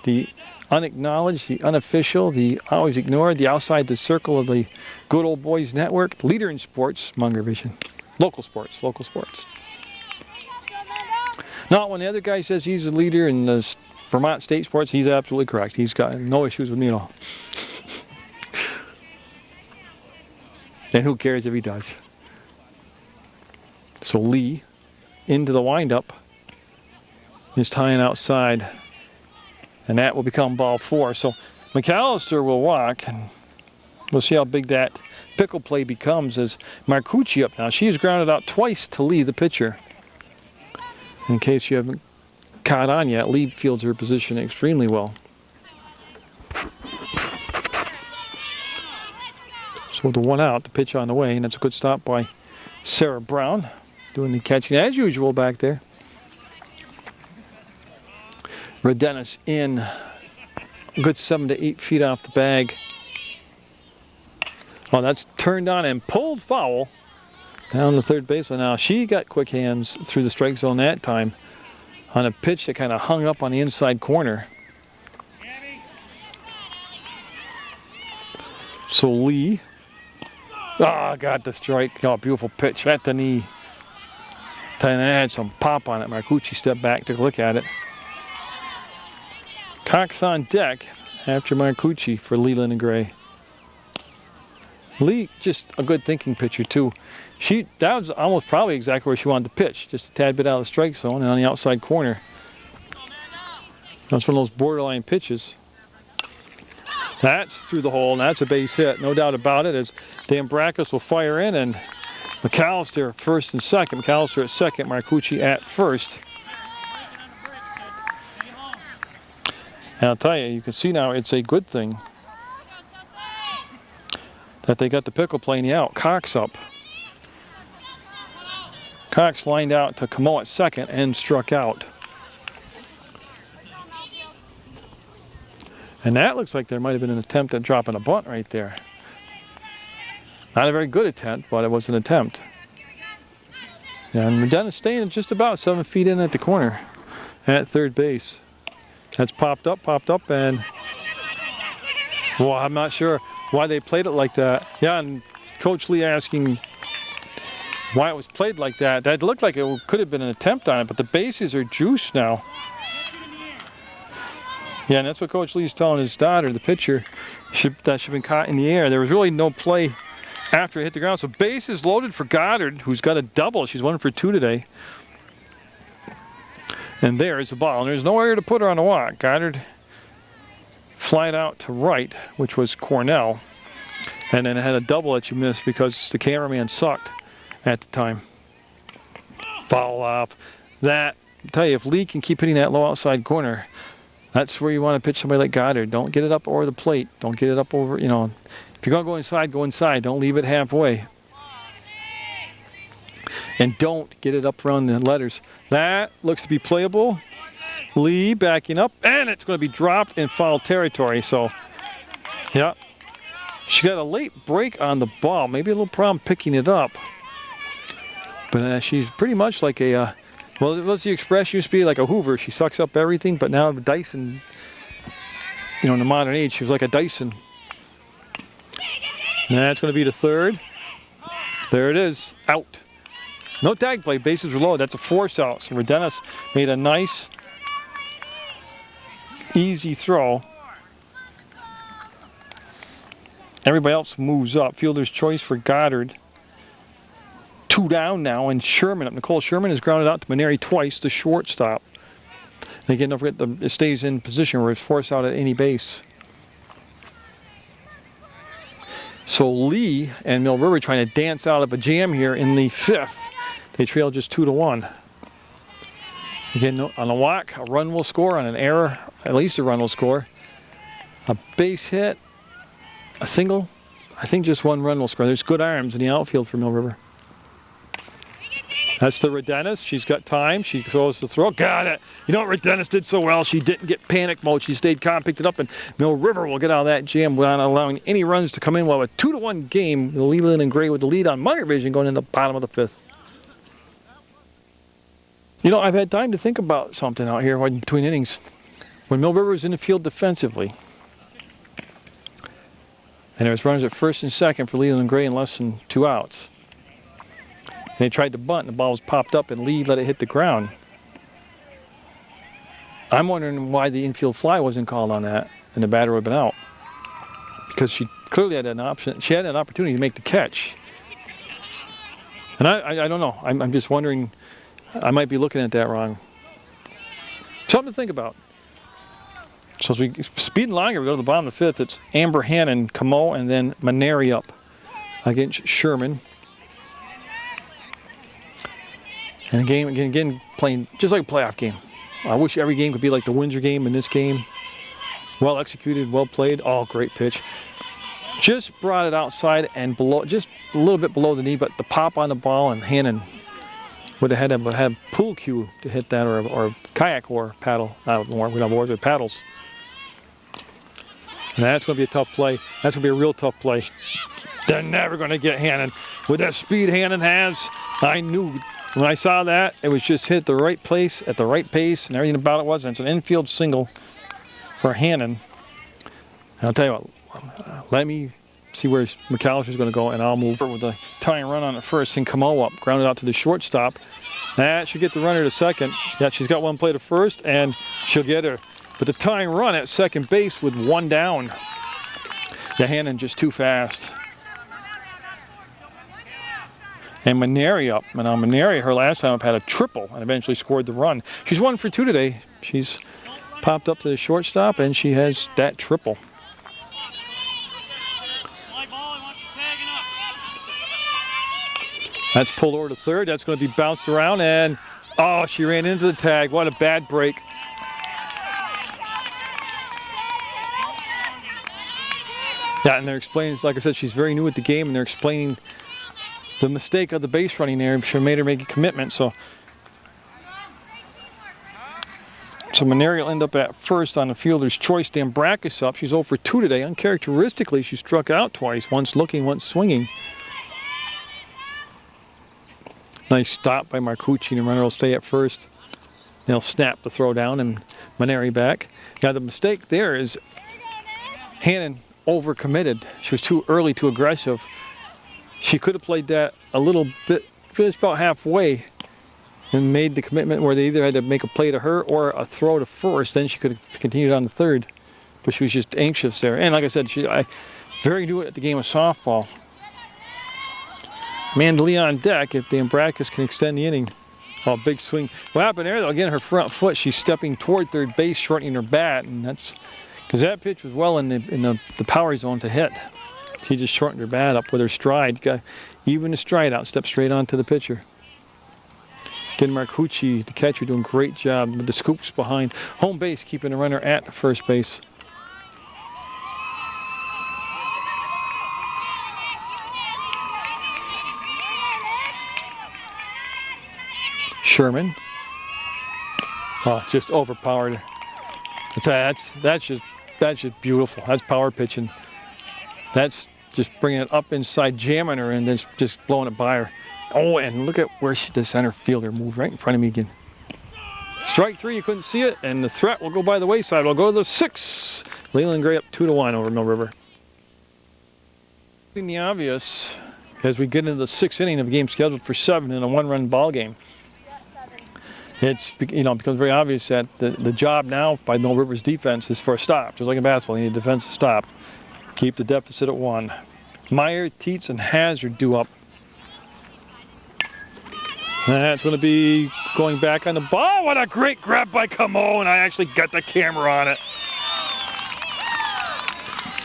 The unacknowledged, the unofficial, the always ignored, the outside the circle of the good old boys network. Leader in sports, Munger Vision. Local sports, local sports. Not when the other guy says he's the leader in the Vermont State sports, he's absolutely correct. He's got no issues with me at all. And who cares if he does? So Lee into the windup is tying outside, and that will become ball 4. So McAllister will walk, and we'll see how big that pickle play becomes as Marcucci up now. She is grounded out twice to Lee, the pitcher. In case you haven't caught on yet, Lee fields her position extremely well. So with the 1 out, the pitch on the way, and that's a good stop by Sarah Brown, doing the catching as usual back there. Redenis in a good 7 to 8 feet off the bag. Oh, that's turned on and pulled foul down the third baseline. Now she got quick hands through the strike zone that time on a pitch that kind of hung up on the inside corner. So Lee, got the strike. Oh, beautiful pitch at the knee. And it had some pop on it. Marcucci stepped back, took a look at it. Cox on deck after Marcucci for Leland and Gray. Lee, just a good thinking pitcher too. That was almost probably exactly where she wanted to pitch, just a tad bit out of the strike zone and on the outside corner. That's one of those borderline pitches. That's through the hole, and that's a base hit, no doubt about it, as Dan Brackus will fire in, and McAllister first and second. McAllister at second, Marcucci at first. And I'll tell you, you can see now it's a good thing that they got the pickle play in the out. Cox up. Cox lined out to Camo at second and struck out. And that looks like there might have been an attempt at dropping a bunt right there. Not a very good attempt, but it was an attempt. And Redenis staying just about 7 feet in at the corner at third base. That's popped up, and well, I'm not sure why they played it like that. Yeah, and Coach Lee asking why it was played like that. That looked like it could have been an attempt on it, but the bases are juiced now. Yeah, and that's what Coach Lee's telling his daughter, the pitcher, that should have been caught in the air. There was really no play after it hit the ground. So bases loaded for Goddard, who's got a double. She's 1 for 2 today. And there's the ball. And there's nowhere to put her on the walk. Goddard flied out to right, which was Cornell. And then it had a double that you missed because the cameraman sucked at the time. Foul up. That, I'll tell you, if Lee can keep hitting that low outside corner, that's where you want to pitch somebody like Goddard. Don't get it up over the plate. Don't get it up over, if you're going to go inside, go inside. Don't leave it halfway. And don't get it up around the letters. That looks to be playable. Lee backing up, and it's going to be dropped in foul territory. So, yeah. She got a late break on the ball. Maybe a little problem picking it up. But she's pretty much like a... well, what's the expression? Used to be like a Hoover. She sucks up everything, but now the Dyson, in the modern age, she was like a Dyson. That's going to be the third. There it is. Out. No tag play. Bases were low. That's a force out. So Redenis made a nice, easy throw. Everybody else moves up. Fielder's choice for Goddard. 2 down now, and Sherman up. Nicole Sherman is grounded out to Maneri twice, the shortstop. And again, don't forget, it stays in position where it's forced out at any base. So Lee and Mill River trying to dance out of a jam here in the 5th. They trail just 2-1. Again, on a walk, a run will score. On an error, at least a run will score. A base hit, a single, I think just one run will score. There's good arms in the outfield for Mill River. That's to Redenis. She's got time. She throws the throw. Got it. You know what Redenis did so well? She didn't get panic mode. She stayed calm, picked it up, and Mill River will get out of that jam without allowing any runs to come in. While a 2-1 game, Leland and Gray with the lead on Munger Vision going in the bottom of the 5th. You know, I've had time to think about something out here between innings. When Mill River was in the field defensively, and there was runners at first and second for Leland and Gray in less than 2 outs. And they tried to bunt, and the ball was popped up, and Lee let it hit the ground. I'm wondering why the infield fly wasn't called on that, and the batter would have been out. Because she clearly had an option. She had an opportunity to make the catch. And I don't know. I'm just wondering. I might be looking at that wrong. Something to think about. So as we speed along here, we go to the bottom of the 5th. It's Amber Hannon, Camo, and then Maneri up against Sherman. And again, playing just like a playoff game. I wish every game could be like the Windsor game in this game. Well executed, well played. Oh, great pitch. Just brought it outside and below, just a little bit below the knee, but the pop on the ball, and Hannon would have had a pool cue to hit that, or a kayak or paddle. Not more, we don't have oars, but paddles. And that's going to be a tough play. That's going to be a real tough play. They're never going to get Hannon. With that speed Hannon has, I knew when I saw that, it was just hit the right place at the right pace, and everything about it was. And it's an infield single for Hannon. And I'll tell you what, let me see where McAllister's going to go, and I'll move with a tying run on it first, and Camo up, grounded out to the shortstop. That should get the runner to second. Yeah, she's got one play to first, and she'll get her. But the tying run at second base with 1 down. The Hannon just too fast. And Maneri up. And now Maneri, her last time up, had a triple and eventually scored the run. She's 1 for 2 today. She's popped up to the shortstop, and she has that triple. That's pulled over to third. That's going to be bounced around, and oh, she ran into the tag. What a bad break. Yeah, and they're explaining, like I said, she's very new at the game, and they're explaining the mistake of the base running there. She made her make a commitment, so Maneri will end up at first on the fielder's choice. Dambrakis up. She's 0 for 2 today. Uncharacteristically, she struck out twice, once looking, once swinging. Nice stop by Marcucci, and the runner will stay at first. They'll snap the throw down, and Maneri back. Now the mistake there is Hannon overcommitted. She was too early, too aggressive. She could have played that a little bit, finished about halfway, and made the commitment where they either had to make a play to her or a throw to first. Then she could have continued on the third, but she was just anxious there. And like I said, I very new at the game of softball. Mandalay on deck if Dambrakis can extend the inning. Oh, big swing. What happened there, though? Again, her front foot, she's stepping toward third base, shortening her bat, and that's because that pitch was well in the power zone to hit. She just shortened her bat up with her stride. Got even the stride out, stepped straight onto the pitcher. Again, Marcucci, the catcher, doing a great job with the scoops behind home base, keeping the runner at first base. Sherman. Oh, just overpowered. That's just beautiful. That's power pitching. That's just bringing it up inside, jamming her, and then just blowing it by her. Oh, and look at where the center fielder moved right in front of me again. Strike 3, you couldn't see it, and the threat will go by the wayside. We'll go to the 6. Leland Gray up 2-1 over Mill River. The obvious as we get into the 6th inning of a game scheduled for 7 in a 1-run ball game. It's, you know, it becomes very obvious that the job now by Mill River's defense is for a stop. Just like in basketball, you need a defensive stop. Keep the deficit at 1. Meyer, Teets, and Hazard due up. That's going to be going back on the ball. What a great grab by Camo, and I actually got the camera on it.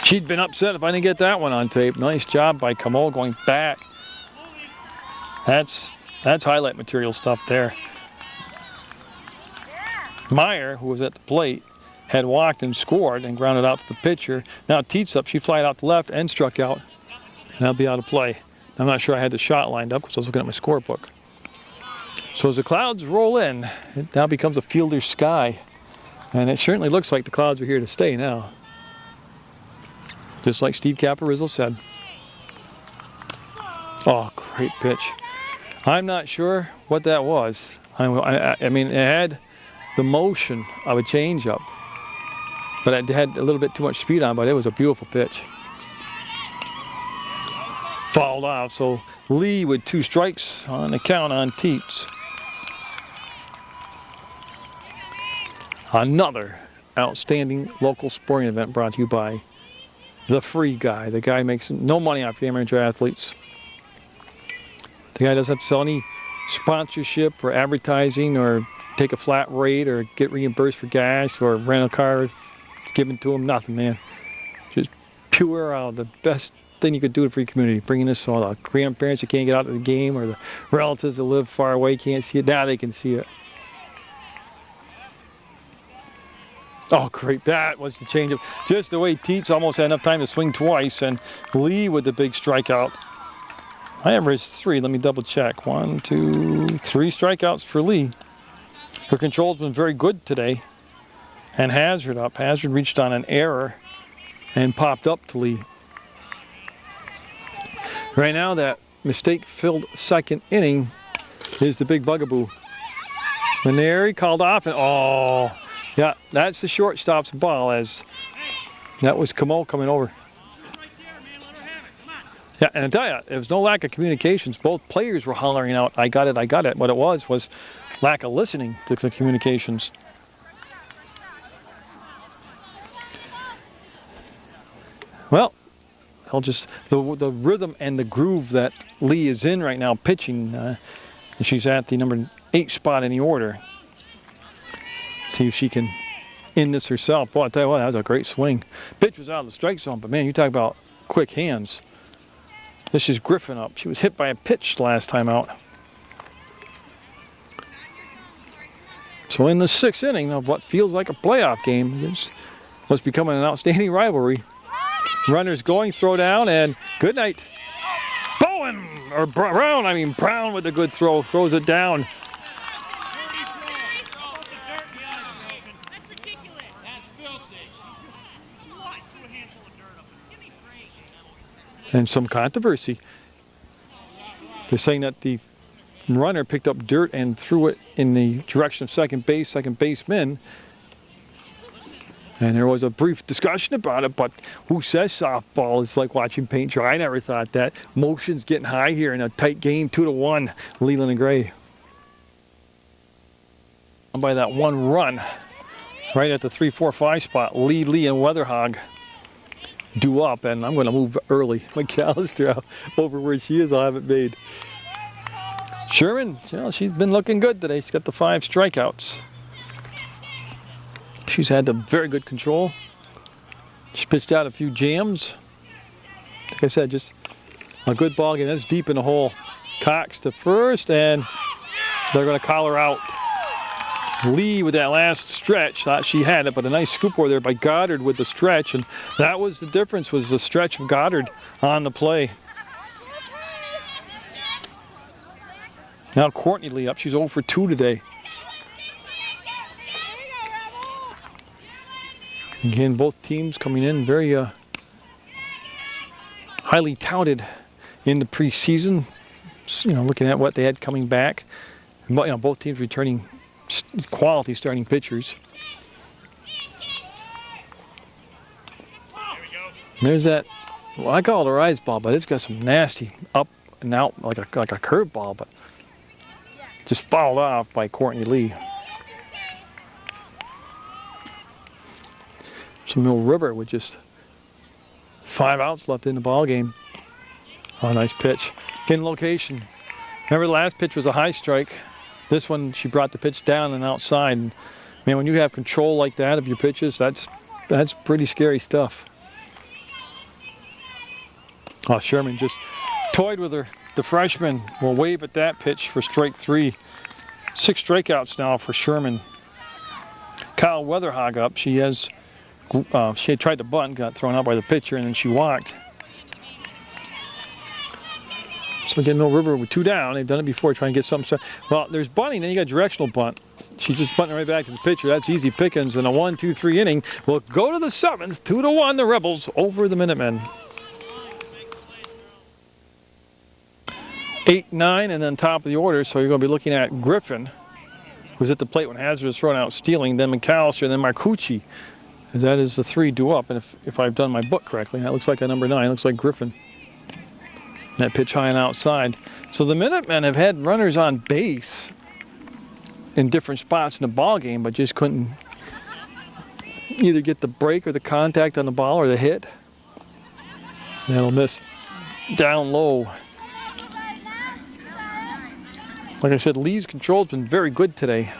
She'd been upset if I didn't get that one on tape. Nice job by Camo going back. That's highlight material stuff there. Meyer, who was at the plate, had walked and scored and grounded out to the pitcher. Now Teets up, she flied out to left and struck out. And that'll be out of play. I'm not sure I had the shot lined up because I was looking at my scorebook. So as the clouds roll in, it now becomes a fielder's sky. And it certainly looks like the clouds are here to stay now. Just like Steve Caparizzo said. Oh, great pitch. I'm not sure what that was. I mean, it had the motion of a changeup, but it had a little bit too much speed on, but it was a beautiful pitch. Fouled off, so Lee with 2 strikes on the count on Teets. Another outstanding local sporting event brought to you by the free guy. The guy makes no money off the amateur athletes. The guy doesn't have to sell any sponsorship or advertising or take a flat rate or get reimbursed for gas or rent a car. It's given to him. Nothing, man. Just pure, the best thing you could do for your community. Bringing this all the grandparents that can't get out of the game or the relatives that live far away can't see it. Now they can see it. Oh, great. That was the changeup. Just the way Teets almost had enough time to swing twice, and Lee with the big strikeout. I averaged 3. Let me double check. 1, 2, 3 strikeouts for Lee. Her control's been very good today. And Hazard up. Hazard reached on an error and popped up to Lee. Right now, that mistake-filled second inning is the big bugaboo. Maneri called off, and oh, yeah, that's the shortstop's ball, as that was Camo coming over. Yeah, and I tell you, there was no lack of communications. Both players were hollering out, I got it, I got it. What it was lack of listening to the communications. Well, I'll just, the rhythm and the groove that Lee is in right now pitching, she's at the number 8 spot in the order. See if she can end this herself. Boy, I tell you what, that was a great swing. Pitch was out of the strike zone, but man, you talk about quick hands. This is Griffin up. She was hit by a pitch last time out. So in the 6th inning of what feels like a playoff game, it's what's becoming an outstanding rivalry. Runners going, throw down, and good night. Bowen, or Brown with a good throw, throws it down. And some controversy. They're saying that the runner picked up dirt and threw it in the direction of second baseman. And there was a brief discussion about it, but who says softball is like watching paint dry? I never thought that. Motion's getting high here in a tight game, 2-1, Leland and Gray. By that 1 run, right at the 3, 4, 5 spot, Lee and Weatherhog due up, and I'm going to move early. McAllister out over where she is, I'll have it made. Sherman, you know, she's been looking good today. She's got the 5 strikeouts. She's had the very good control. She pitched out a few jams. Like I said, just a good ball game. That's deep in the hole. Cox to first, and they're going to call her out. Lee with that last stretch, thought she had it, but a nice scoop over there by Goddard with the stretch, and that was the difference, was the stretch of Goddard on the play. Now Courtney Lee up. She's 0 for 2 today. Again, both teams coming in very highly touted in the preseason. You know, looking at what they had coming back. You know, both teams returning quality starting pitchers. There's that, well, I call it a rise ball, but it's got some nasty up and out like a curve ball, but just fouled off by Courtney Lee. So Mill River with just 5 outs left in the ball game. Oh, nice pitch. In location. Remember the last pitch was a high strike. This one, she brought the pitch down and outside. And, man, when you have control like that of your pitches, that's pretty scary stuff. Oh, Sherman just toyed with her. The freshman will wave at that pitch for strike 3. 6 strikeouts now for Sherman. Kyle Weatherhog up. She had tried to bunt, got thrown out by the pitcher, and then she walked. So again, Mill River with 2 down. They've done it before, trying to get something. Well, there's bunting, then you got directional bunt. She's just bunting right back to the pitcher. That's easy pickings. And a 1-2-3 inning will go to the 7th. 2-1, the Rebels over the Minutemen. 8-9, and then top of the order. So you're going to be looking at Griffin, who's at the plate when Hazard was thrown out stealing. Then McAllister, and then Marcucci. As that is the 3 due up. And if I've done my book correctly, that looks like a number 9. Looks like Griffin. That pitch high and outside. So the Minutemen have had runners on base in different spots in the ball game, but just couldn't either get the break or the contact on the ball or the hit. That'll miss down low. Like I said, Lee's control's been very good today.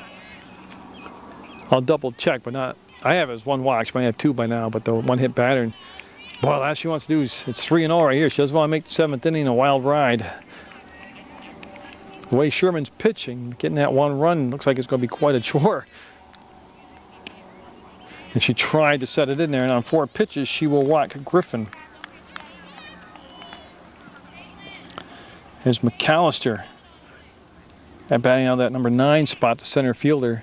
I'll double check, but not. I have it as 1 walk. She might have 2 by now, but the 1-hit pattern. Well, all she wants to do is, it's 3-0 right here. She doesn't want to make the 7th inning a wild ride. The way Sherman's pitching, getting that 1 run, looks like it's going to be quite a chore. And she tried to set it in there, and on 4 pitches, she will walk Griffin. Here's McAllister. And batting out that number 9 spot, the center fielder.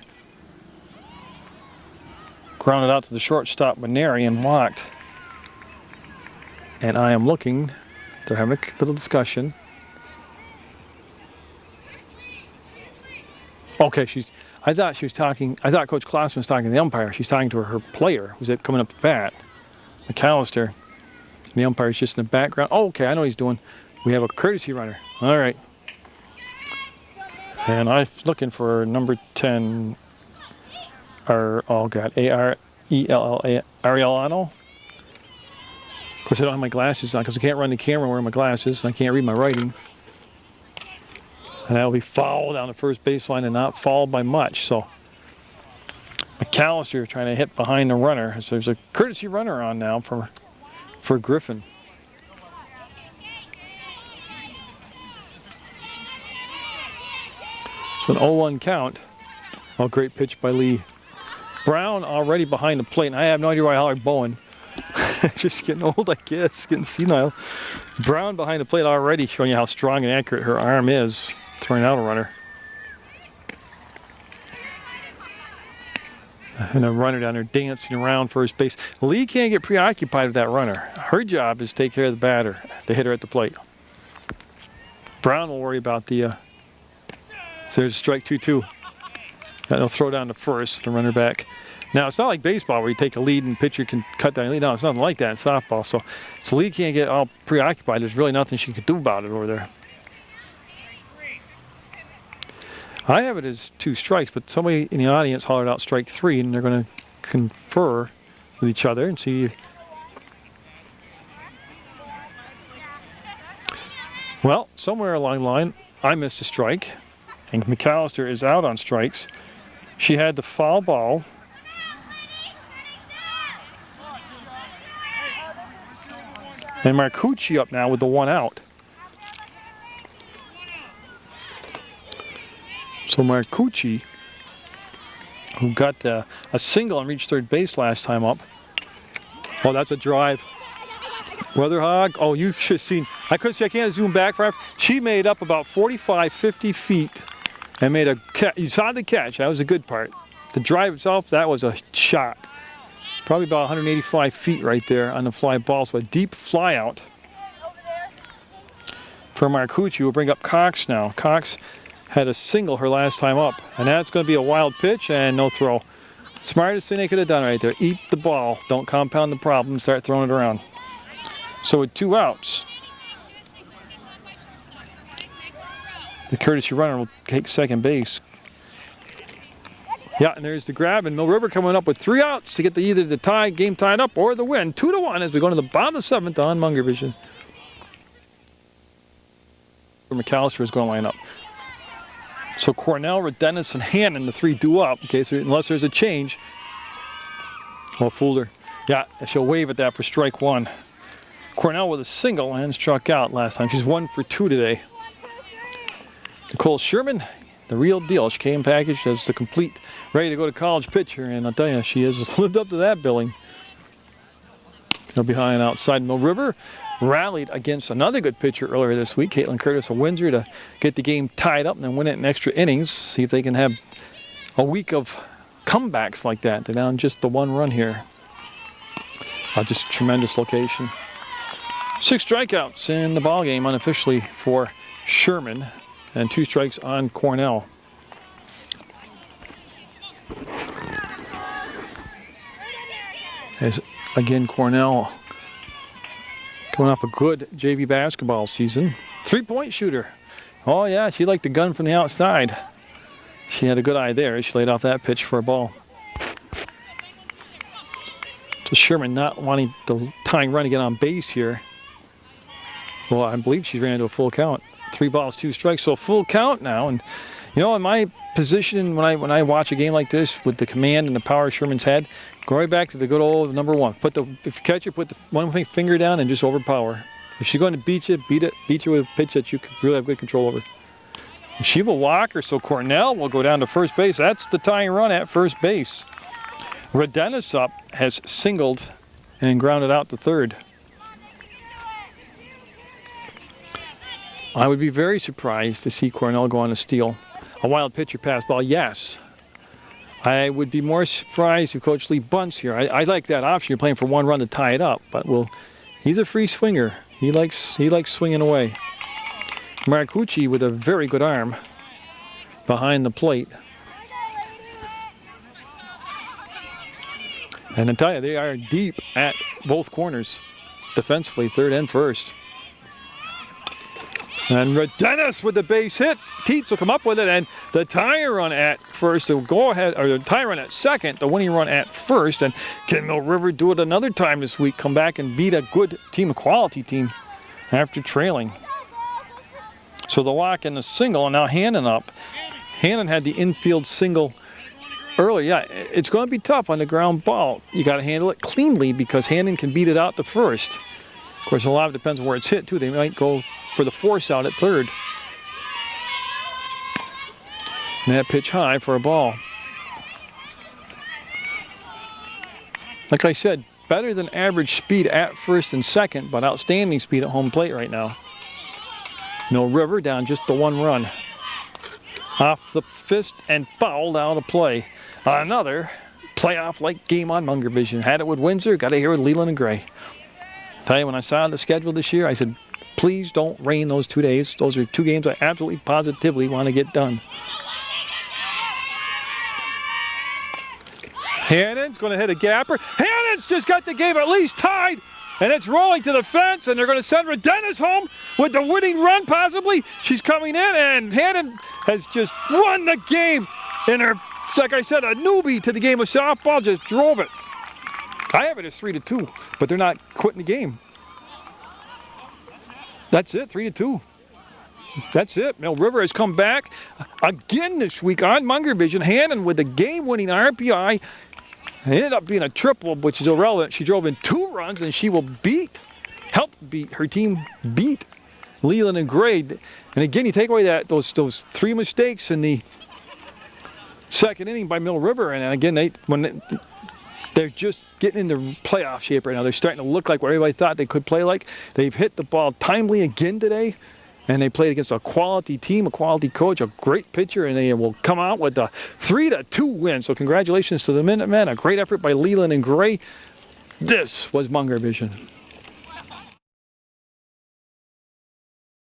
Grounded out to the shortstop, Maneri, and walked. And I am looking, they're having a little discussion. Okay, I thought Coach Klausman was talking to the umpire. She's talking to her player, who's coming up to bat, McAllister. The umpire's just in the background. Oh, okay, I know what he's doing. We have a courtesy runner. All right. And I'm looking for number 10, Arellano. Of course, I don't have my glasses on because I can't run the camera wearing my glasses, and I can't read my writing. And that'll be foul down the first baseline and not fouled by much. So McAllister trying to hit behind the runner. So there's a courtesy runner on now for Griffin. So an 0-1 count. Oh, great pitch by Lee. Brown already behind the plate, and I have no idea why I hollered Bowen. Just getting old, I guess, getting senile. Brown behind the plate already, showing you how strong and accurate her arm is, throwing out a runner. And a runner down there dancing around first base. Lee can't get preoccupied with that runner. Her job is to take care of the batter, the hitter at the plate. Brown will worry about the... so there's a strike 2-2. They'll throw down to first, the runner back. Now, it's not like baseball where you take a lead and pitcher can cut down a lead. No, it's nothing like that in softball. So Lee can't get all preoccupied. There's really nothing she can do about it over there. I have it as 2 strikes, but somebody in the audience hollered out strike 3, and they're going to confer with each other and see. Well, somewhere along the line, I missed a strike, and McAllister is out on strikes. She had the foul ball. And Marcucci up now with the 1 out. So Marcucci, who got a single and reached third base last time up. Oh, that's a drive. Weatherhog, oh, you should have seen. I couldn't see, I can't zoom back for her. She made up about 45, 50 feet and made a catch. You saw the catch, that was a good part. The drive itself, that was a shot. Probably about 185 feet right there on the fly ball. So a deep fly out for Marcucci. We'll bring up Cox now. Cox had a single her last time up. And that's going to be a wild pitch and no throw. Smartest thing they could have done right there. Eat the ball. Don't compound the problem. Start throwing it around. So with 2 outs, the courtesy runner will take second base. Yeah, and there's the grab, and Mill River coming up with 3 outs to get either the tie, game tied up, or the win. 2-1 as we go to the bottom of the 7th on Munger Vision. McAllister is going to line up. So Cornell, Redennis, and Hannon, the 3 due up. Okay, so unless there's a change. Oh, fooled her. Yeah, she'll wave at that for strike 1. Cornell with a single and struck out last time. She's 1 for 2 today. Nicole Sherman the real deal. She came packaged as the complete, ready to go to college pitcher, and I'll tell you, she has lived up to that billing. They'll be high and outside. Mill River rallied against another good pitcher earlier this week, Caitlin Curtis of Windsor, to get the game tied up and then win it in extra innings. See if they can have a week of comebacks like that. They're down just the 1 run here. Just tremendous location. 6 strikeouts in the ball game unofficially for Sherman, and 2 strikes on Cornell. As again, Cornell coming off a good JV basketball season. 3-point shooter. Oh yeah, she liked the gun from the outside. She had a good eye there. She laid off that pitch for a ball. So Sherman not wanting the tying run to get on base here. Well, I believe she ran into a full count. 3 balls, 2 strikes, so a full count now. And you know, in my position, when I watch a game like this with the command and the power Sherman's had, go right back to the good old number 1. If you catch her, put the 1 finger down and just overpower. If she's going to beat you with a pitch that you can really have good control over. She will walk her, so Cornell will go down to first base. That's the tying run at first base. Redenisup has singled and grounded out to third. I would be very surprised to see Cornell go on a steal. A wild pitcher pass ball, yes. I would be more surprised if Coach Lee bunts here. I like that option. You're playing for 1 run to tie it up, but he's a free swinger. He likes swinging away. Maracucci with a very good arm behind the plate. And I tell you, they are deep at both corners, defensively, third and first. And Redenis with the base hit. Teets will come up with it, and the tie run at first, the go ahead, or the tie run at second, the winning run at first. And can Mill River do it another time this week? Come back and beat a good team, a quality team, after trailing. So the walk and the single, and now Hannon up. Hannon had the infield single earlier. Yeah, it's going to be tough on the ground ball. You got to handle it cleanly because Hannon can beat it out to first. Of course, a lot of it depends on where it's hit, too. They might go for the force out at third. And that pitch high for a ball. Like I said, better than average speed at first and second, but outstanding speed at home plate right now. Mill River down just the 1 run. Off the fist and fouled out of play. Another playoff-like game on Munger Vision. Had it with Windsor, got it here with Leland and Gray. Tell you, when I saw the schedule this year, I said, please don't rain those 2 days. Those are 2 games I absolutely positively want to get done. Hannon's going to hit a gapper. Hannon's just got the game at least tied, and it's rolling to the fence, and they're going to send Redenis home with the winning run, possibly. She's coming in, and Hannon has just won the game in her, like I said, a newbie to the game of softball, just drove it. I have it as 3-2, but they're not quitting the game. That's it, 3-2. That's it. Mill River has come back again this week on Munger Vision. Hannon with the game-winning RPI. It ended up being a triple, which is irrelevant. She drove in 2 runs, and she will help her team beat Leland and Gray. And again, you take away those 3 mistakes in the second inning by Mill River, and again, they're just getting into playoff shape right now. They're starting to look like what everybody thought they could play like. They've hit the ball timely again today, and they played against a quality team, a quality coach, a great pitcher, and they will come out with a 3-2 win. So congratulations to the Minutemen. A great effort by Leland and Gray. This was Munger Vision.